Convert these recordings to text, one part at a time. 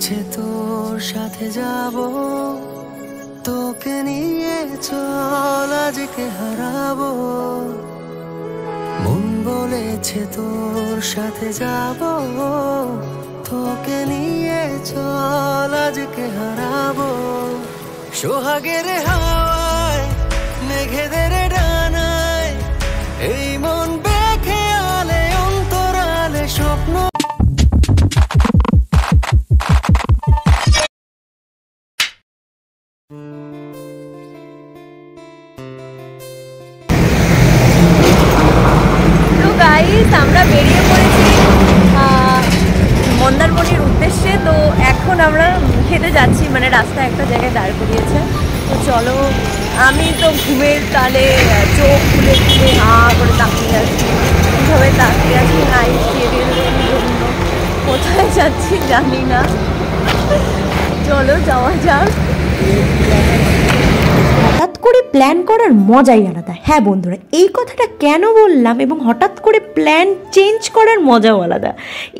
বলেছে তোর সাথে যাব, তোকে নিয়ে চল আজকে হারাবো। মন বলেছে তোর সাথে যাব, তোকে নিয়ে চল আজকে হারাবো। সোহাগের হাওয়ায় মেঘেদের ডানায় এই মন বেখেয়ালে অন্তরালে স্বপ্ন। আমরা বেরিয়ে পড়েছি মন্দারমণির উদ্দেশ্যে। তো এখন আমরা খেতে যাচ্ছি, মানে রাস্তায় একটা জায়গায় দাঁড় করিয়েছে। তো চলো, আমি তো ঘুমের তালে চোখ খুলে খুলে হা করে তাকিয়ে আছি, এইভাবে তাকিয়ে আছি। নাইট খেয়ে জন্য কোথায় যাচ্ছি জানি না। চলো যাওয়া যাক। হঠাৎ করে প্ল্যান করার মজাই আলাদা। হ্যাঁ বন্ধুরা, এই কথাটা কেন বললাম এবং হঠাৎ করে প্ল্যান চেঞ্জ করার মজাও আলাদা,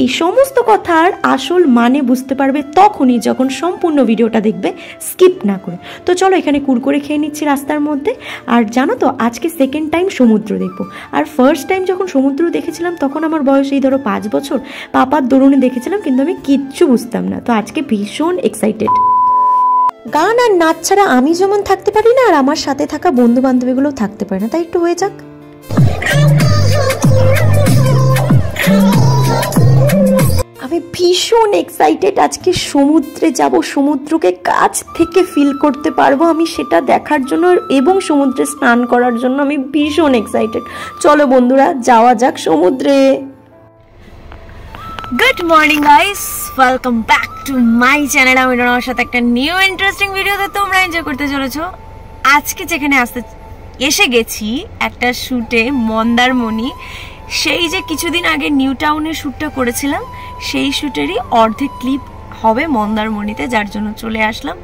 এই সমস্ত কথার আসল মানে বুঝতে পারবে তখনই যখন সম্পূর্ণ ভিডিওটা দেখবে, স্কিপ না করে। তো চলো, এখানে কুরকুরে খেয়ে নিচ্ছি রাস্তার মধ্যে। আর জানো তো, আজকে সেকেন্ড টাইম সমুদ্র দেখবো। আর ফার্স্ট টাইম যখন সমুদ্র দেখেছিলাম তখন আমার বয়স এই ধরো 5 বছর, পাপার দরুনে দেখেছিলাম, কিন্তু আমি কিচ্ছু বুঝতাম না। তো আজকে ভীষণ এক্সাইটেড। গান আর নাচ ছাড়া আমি যেমন থাকতে পারি না, আর আমার সাথে থাকা বন্ধু বান্ধবীগুলোও থাকতে পারে না, তাই একটু হয়ে যাক। আমি ভীষণ এক্সাইটেড, আজকে সমুদ্রে যাব, সমুদ্রকে কাছ থেকে ফিল করতে পারবো আমি, সেটা দেখার জন্য এবং সমুদ্রে স্নান করার জন্য আমি ভীষণ এক্সাইটেড। চলো বন্ধুরা, যাওয়া যাক সমুদ্রে। Good morning guys, welcome back to my channel. আমি আমার সাথে একটা নিউ ইন্টারেস্টিং ভিডিওতে তোমরা এনজয় করতে চলেছো। আজকে যেখানে এসে গেছি একটা শ্যুটে, মন্দারমণি। সেই যে কিছুদিন আগে নিউ টাউনের শ্যুটটা করেছিলাম, সেই শ্যুটেরই অর্ধেক ক্লিপ হবে মন্দারমণিতে, যার জন্য চলে আসলাম।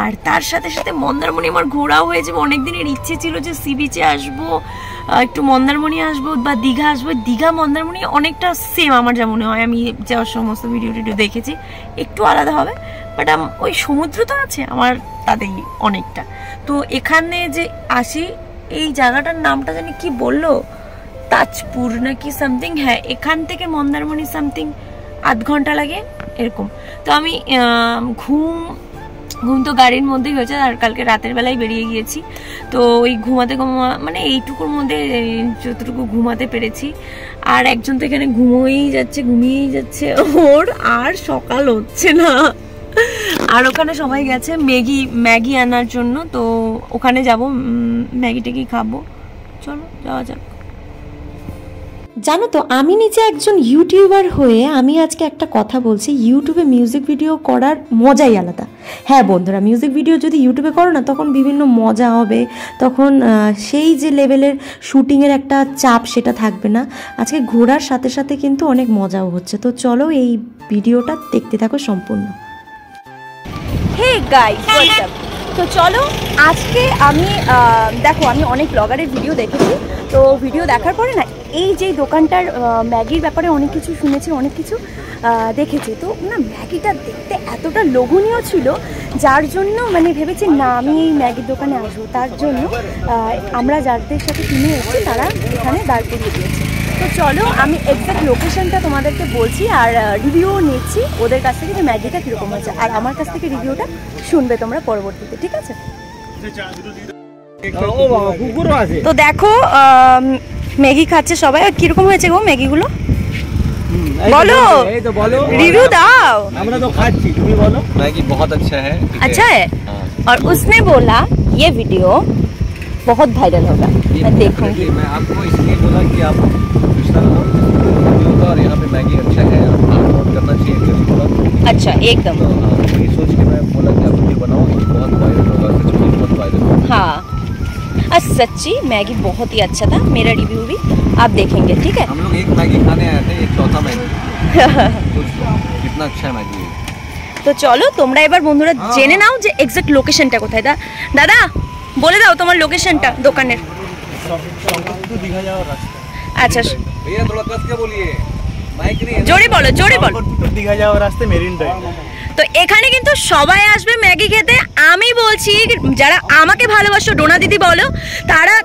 আর তার সাথে সাথে মন্দারমণি আমার ঘোরাও হয়েছে। অনেক দিনের ইচ্ছে ছিল যে সি বিচে আসবো, একটু মন্দারমণি আসবো বা দীঘা আসবো। দীঘা মন্দারমণি অনেকটা সেম আমার যা মনে হয়, আমি যাওয়ার সমস্ত ভিডিও টিডিও দেখেছি, একটু আলাদা হবে, বাট ওই সমুদ্র তো আছে আমার তাতেই অনেকটা। তো এখানে যে আসি, এই জায়গাটার নামটা জানি কি বললো, তাজপুর নাকি সামথিং। হ্যাঁ, এখান থেকে মন্দারমণি সামথিং আধ ঘন্টা লাগে এরকম। তো আমি ঘুম তো গাড়ির মধ্যেই হয়েছে, আর কালকে রাতের বেলায় বেরিয়ে গিয়েছি। তো ওই ঘুমাতে মানে এইটুকুর মধ্যে যতটুকু ঘুমাতে পেরেছি। আর একজন তো এখানে ঘুমিয়েই যাচ্ছে, ওর আর সকাল হচ্ছে না। আর ওখানে সবাই গেছে ম্যাগি আনার জন্য। তো ওখানে যাব, ম্যাগি ট্যাগি খাবো। চলো যাওয়া যাক। জানো তো, আমি নিজে একজন ইউটিউবার হয়ে আমি আজকে একটা কথা বলছি, ইউটিউবে মিউজিক ভিডিও করার মজাই আলাদা। হ্যাঁ বন্ধুরা, মিউজিক ভিডিও যদি ইউটিউবে করো না, তখন বিভিন্ন মজা হবে, তখন সেই যে লেভেলের শুটিংয়ের একটা চাপ সেটা থাকবে না। আজকে ঘোরার সাথে সাথে কিন্তু অনেক মজাও হচ্ছে। তো চলো, এই ভিডিওটা দেখতে থাকো সম্পূর্ণ। Hey guys, what's up. তো চলো, আজকে আমি দেখো, আমি অনেক ব্লগারের ভিডিও দেখেছি। তো ভিডিও দেখার পরে না, এই যে দোকানটার ম্যাগির ব্যাপারে অনেক কিছু শুনেছি, অনেক কিছু দেখেছি। তো না, ম্যাগিটা দেখতে এতটা লোভনীয় ছিল, যার জন্য মানে ভেবেছি না আমি এই ম্যাগির দোকানে আসবো। তার জন্য আমরা যাদের সাথে কিনে এসেছি তারা এখানে দাঁড় করিয়ে দিয়েছে। তো চলো, আমি এক্স্যাক্ট লোকেশনটা তোমাদেরকে বলছি, আর রিভিউ নিচ্ছি ওদের কাছ থেকে যে ম্যাগিটা কীরকম হয়েছে, আর আমার কাছ থেকে রিভিউটা শুনবে তোমরা পরবর্তীতে, ঠিক আছে? তো দেখো, ম্যাগি খাচ্ছে সবাই। আর কিরকম হয়েছে গো ম্যাগিগুলো, বলো, रिव्यू दाओ। আমরা তো খাচ্ছি, তুমি বলো। मैगी बहुत अच्छा है। अच्छा है। और उसने बोला ये वीडियो बहुत वायरल होगा, मैं देखूंगी। मैं आपको इसलिए बोला कि आप और यहाँ पे मैगी अच्छा है, आप नोट करना चाहिए। अच्छा, एकदम ये सोच के मैं बोला कि आप ये बनाओ, बहुत वायरल होगा, बहुत वायरल होगा। हाँ, सच्ची मैगी बहुत ही अच्छा था। मेरा रिव्यू भी आप देखेंगे, ठीक है? हम लोग एक मैगी खाने आए थे, एक चौथा मैगी। कितना अच्छा मैगी है। তো চলো, তোমরা এবার বন্ধুরা জেনে নাও যে এক্সাক্ট লোকেশনটা কোথায়। দাদা বলে দাও তোমার লোকেশনটা দোকানের। दीघा जाओ रास्ता। अच्छा भैया थोड़ा कस के बोलिए, माइक नहीं है। जोरे बोलो, जोरे बोलो। दीघा जाओ रास्ते मेरिन ड्राइव। তো এখানে কিন্তু সবাই আসবে ম্যাগি খেতে। আমি বলছি যারা আমাকে ভালোবাসো, ডোনা দিদি বলো,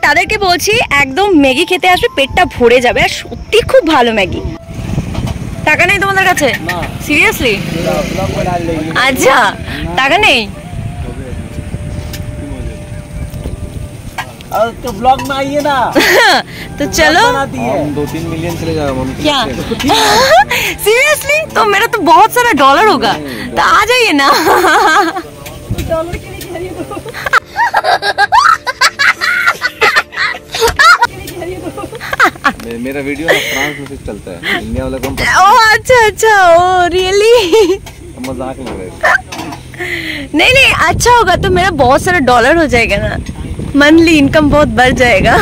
তাদেরকে বলছি একদম ম্যাগি খেতে আসবে, পেটটা ভরে যাবে। আর সত্যি খুব ভালো ম্যাগি। টাকা নেই তোমাদের কাছে? সিরিয়াসলি? আচ্ছা, টাকা নেই? तो ब्लॉग में आइए ना। तो चलो, 2-3 मिलियन चले जाएगा मम्मी। क्या सीरियसली? तो मेरा तो बहुत सारा डॉलर होगा, तो आ जाइए ना। डॉलर के लिए मेरा वीडियो ना फ्रांस में से चलता है, इंडिया वाला कम। ओह अच्छा अच्छा, ओ रियली? मजाक लग रहा है। नहीं नहीं, अच्छा होगा तो मेरा बहुत सारा डॉलर हो जाएगा ना, मंथली इनकम बहुत बढ़ जाएगा।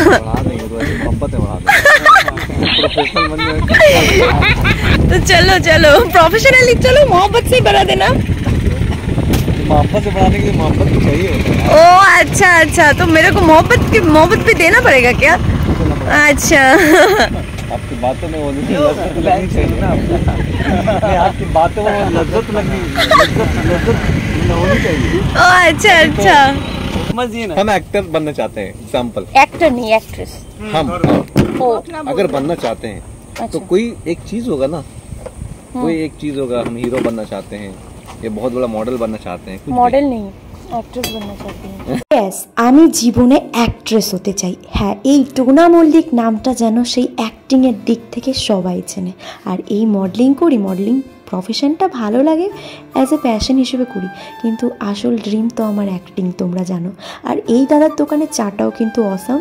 प्रोफेशनल बन जाएगा। तो चलो चलो, प्रोफेशनली चलो, मोहब्बत से बढ़ा देना। मोहब्बत से बढ़ाने के लिए मोहब्बत भी चाहिए होता है। ओ अच्छा अच्छा, तो मेरे को मोहब्बत भी देना पड़ेगा क्या? अच्छा। आपकी बातों में वो लज्जत लगनी चाहिए ना, आपकी बातों में लज्जत होनी चाहिए। ओ अच्छा अच्छा, हम एक्टर बनना चाहते हैं, एग्जाम्पल। एक्टर नहीं, एक्ट्रेस। हम ओ अगर बनना चाहते हैं तो कोई एक चीज होगा ना, कोई एक चीज होगा। हम हीरो बनना चाहते हैं, ये बहुत बड़ा मॉडल बनना चाहते हैं। मॉडल नहीं, एक्ट्रेस बनना चाहती हूँ। ইয়েস, আমি জীবনে অ্যাক্ট্রেস হতে চাই। হ্যাঁ, এই টোনা মল্লিক নামটা যেন সেই অ্যাক্টিংয়ের দিক থেকে সবাই চেনে। আর এই মডেলিং করি, মডেলিং প্রফেশনটা ভালো লাগে, অ্যাজ এ প্যাশন হিসেবে করি, কিন্তু আসল ড্রিম তো আমার অ্যাক্টিং, তোমরা জানো। আর এই দাদার দোকানে চাটাও কিন্তু অসাম।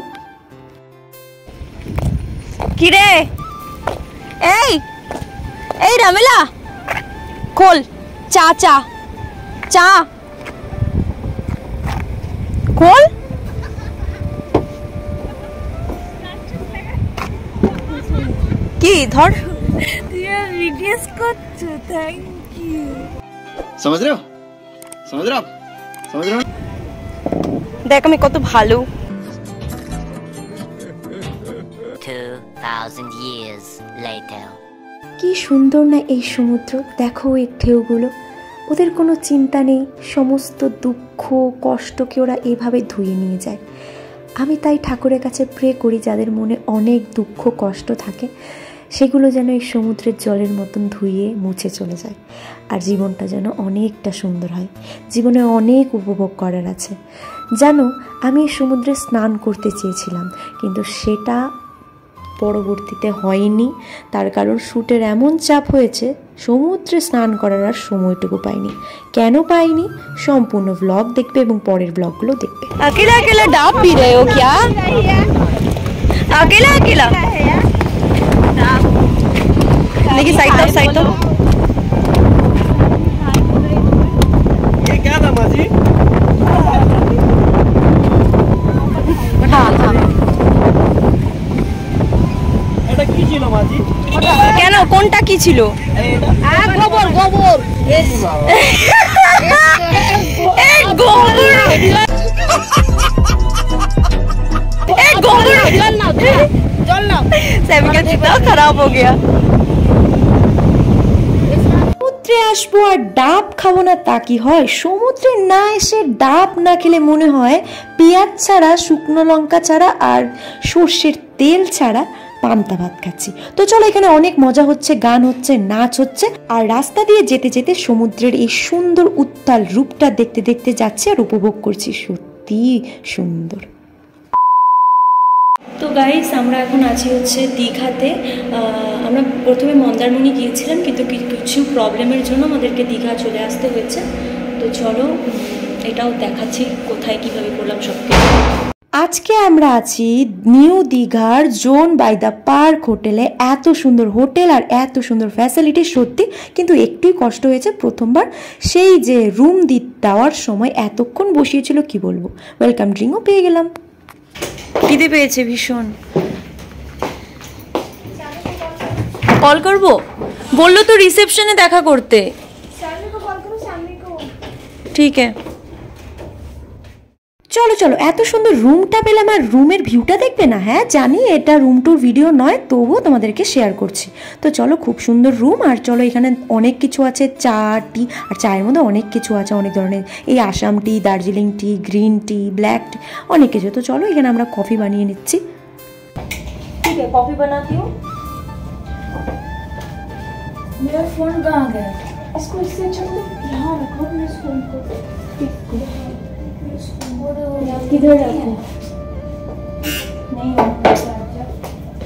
কি রে, এই রামেলা, খোল চা চা চা খোল। কি ধর, ভিডিওস করছো? Thank you. समझ रहे हो? समझ रहे हो? समझ रहे हो? দেখ আমি কত ভালো। 2000 years later. কি সুন্দর না এই সমুদ্র, দেখো এর ঢেউগুলো। ওদের কোনো চিন্তা নেই, সমস্ত দুঃখ কষ্টকে ওরা এভাবে ধুয়ে নিয়ে যায়। আমি তাই ঠাকুরের কাছে প্রে করি যাদের মনে অনেক দুঃখ কষ্ট থাকে, সেগুলো যেন এই সমুদ্রের জলের মতন ধুয়ে মুছে চলে যায়, আর জীবনটা যেন অনেকটা সুন্দর হয়। জীবনে অনেক উপভোগ করার আছে। জানো, আমি এই সমুদ্রে স্নান করতে চেয়েছিলাম, কিন্তু সেটা পরবর্তীতে হয়নি। তার কারণ শ্যুটের এমন চাপ হয়েছে, সমুদ্রে স্নান করার আর সময়টুকু পাইনি। কেন পাইনি, সম্পূর্ণ ব্লগ দেখবে এবং পরের ব্লগগুলো দেখবে। अकेला अकेला डाब पी रहे हो क्या? अकेला अकेला? देखिए साइड तो ये क्या था माजी? हाँ हाँ, এটা কি ছিল মাজি? কেন কোনটা কি ছিল? গোবর গোবর, खराब हो गया। সমুদ্রে আসবো আর ডাব খাবো না তা কি হয়? সমুদ্রে না এসে ডাব না খেলে মনে হয় পেঁয়াজ ছাড়া, শুকনো লঙ্কা ছাড়া আর সর্ষের তেল ছাড়া পান্তা ভাত খাচ্ছি। তো চলো, এখানে অনেক মজা হচ্ছে, গান হচ্ছে, নাচ হচ্ছে, আর রাস্তা দিয়ে যেতে যেতে সমুদ্রের এই সুন্দর উত্তাল রূপটা দেখতে দেখতে যাচ্ছি আর উপভোগ করছি। সত্যি সুন্দর। তো গাইস, আমরা এখন আছি হচ্ছে দীঘাতে। আমরা প্রথমে মন্দারমণি গিয়েছিলাম, কিন্তু কিছু প্রবলেমের জন্য আমাদেরকে দীঘা চলে আসতে হয়েছে। তো চলো, এটাও দেখাচ্ছি কোথায় কিভাবে করলাম সব কিছু। আজকে আমরা আছি নিউ দীঘার জোন বাই দ্য পার্ক হোটেলে। এত সুন্দর হোটেল আর এত সুন্দর ফ্যাসিলিটি, সত্যি। কিন্তু একটুই কষ্ট হয়েছে, প্রথমবার সেই যে রুম দেওয়ার সময় এতক্ষণ বসিয়েছিল, কি বলবো। ওয়েলকাম ড্রিঙ্কও পেয়ে গেলাম। খিদে পেয়েছে ভীষণ। কল করবো বললো তো রিসেপশনে দেখা করতে। ঠিক আছে। চলো চলো, এত সুন্দর রুমটা পেলাম আর রুমের ভিউটা দেখবে না? হ্যাঁ জানি এটা রুম টুর ভিডিও নয়, তবুও তোমাদেরকে শেয়ার করছি। তো চলো, খুব সুন্দর রুম। আর চলো, এখানে অনেক কিছু আছে, চা টি, আর চায়ের মধ্যে অনেক কিছু আছে, অনেক ধরনের, এই আসাম টি, দার্জিলিং টি, গ্রিন টি, ব্ল্যাক টি, অনেক কিছু। তো চলো, এখানে আমরা কফি বানিয়ে নিচ্ছি। ঠিক আছে, কফি বানাতি হো। मेरा फोन कहाँ गया? इसको इससे छोड़ दो, यहाँ रखो मैं इस फोन को। किधर रखो? नहीं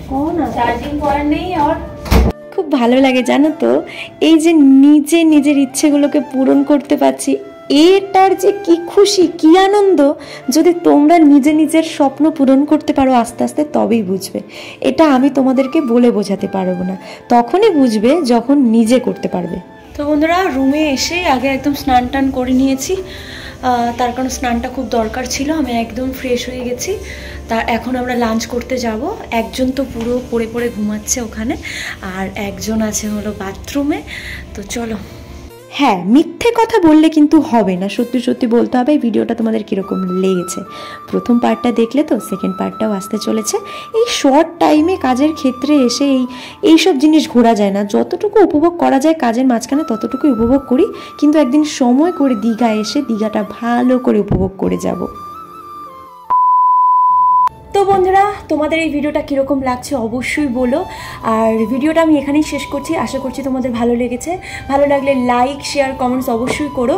कौन चार्जिंग पॉइंट नहीं है। और খুব ভালো লাগে জানো তো, এই যে নিজে নিজের ইচ্ছেগুলোকে পূরণ করতে পারছি, এটার যে কি খুশি, কি আনন্দ। যদি তোমরা নিজে নিজের স্বপ্ন পূরণ করতে পারো আস্তে আস্তে, তবেই বুঝবে। এটা আমি তোমাদেরকে বলে বোঝাতে পারবো না, তখনই বুঝবে যখন নিজে করতে পারবে। তো বন্ধুরা, রুমে এসে আগে একদম স্নান টান করে নিয়েছি, তার কারণ স্নানটা খুব দরকার ছিল। আমি একদম ফ্রেশ হয়ে গেছি। তা এখন আমরা লাঞ্চ করতে যাব। একজন তো পুরো পড়ে পড়ে ঘুমাচ্ছে ওখানে, আর একজন আছে হলো বাথরুমে। তো চলো। হ্যাঁ, মিথ্যে কথা বললে কিন্তু হবে না, সত্যি সত্যি বলতে হবে। এই ভিডিওটা তোমাদের কীরকম লেগেছে? প্রথম পার্টটা দেখলে তো, সেকেন্ড পার্টটাও আসতে চলেছে। এই শর্ট টাইমে কাজের ক্ষেত্রে এসে এইসব জিনিস ঘোরা যায় না। যতটুকু উপভোগ করা যায় কাজের মাঝখানে, ততটুকুই উপভোগ করি। কিন্তু একদিন সময় করে দীঘা এসে দীঘাটা ভালো করে উপভোগ করে যাব। তো বন্ধুরা, তোমাদের এই ভিডিওটা কীরকম লাগছে অবশ্যই বলো। আর ভিডিওটা আমি এখানেই শেষ করছি। আশা করছি তোমাদের ভালো লেগেছে। ভালো লাগলে লাইক, শেয়ার, কমেন্টস অবশ্যই করো।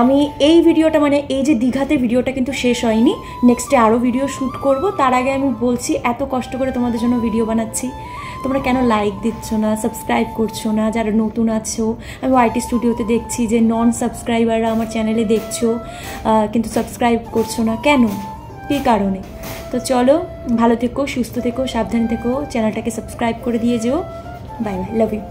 আমি এই ভিডিওটা, মানে এই যে দীঘাতে ভিডিওটা কিন্তু শেষ হয়নি, নেক্সটে আরও ভিডিও শ্যুট করব। তার আগে আমি বলছি, এত কষ্ট করে তোমাদের জন্য ভিডিও বানাচ্ছি, তোমরা কেন লাইক দিচ্ছ না, সাবস্ক্রাইব করছো না? যারা নতুন আছো, আমি ওয়াইটি স্টুডিওতে দেখছি যে নন সাবস্ক্রাইবাররা আমার চ্যানেলে দেখছো, কিন্তু সাবস্ক্রাইব করছো না, কেন, কী কারণে? তো চলো, ভালো থেকো, সুস্থ থেকো, সাবধানে থেকো, চ্যানেলটাকে সাবস্ক্রাইব করে দিয়ে যেও। Bye bye, love you.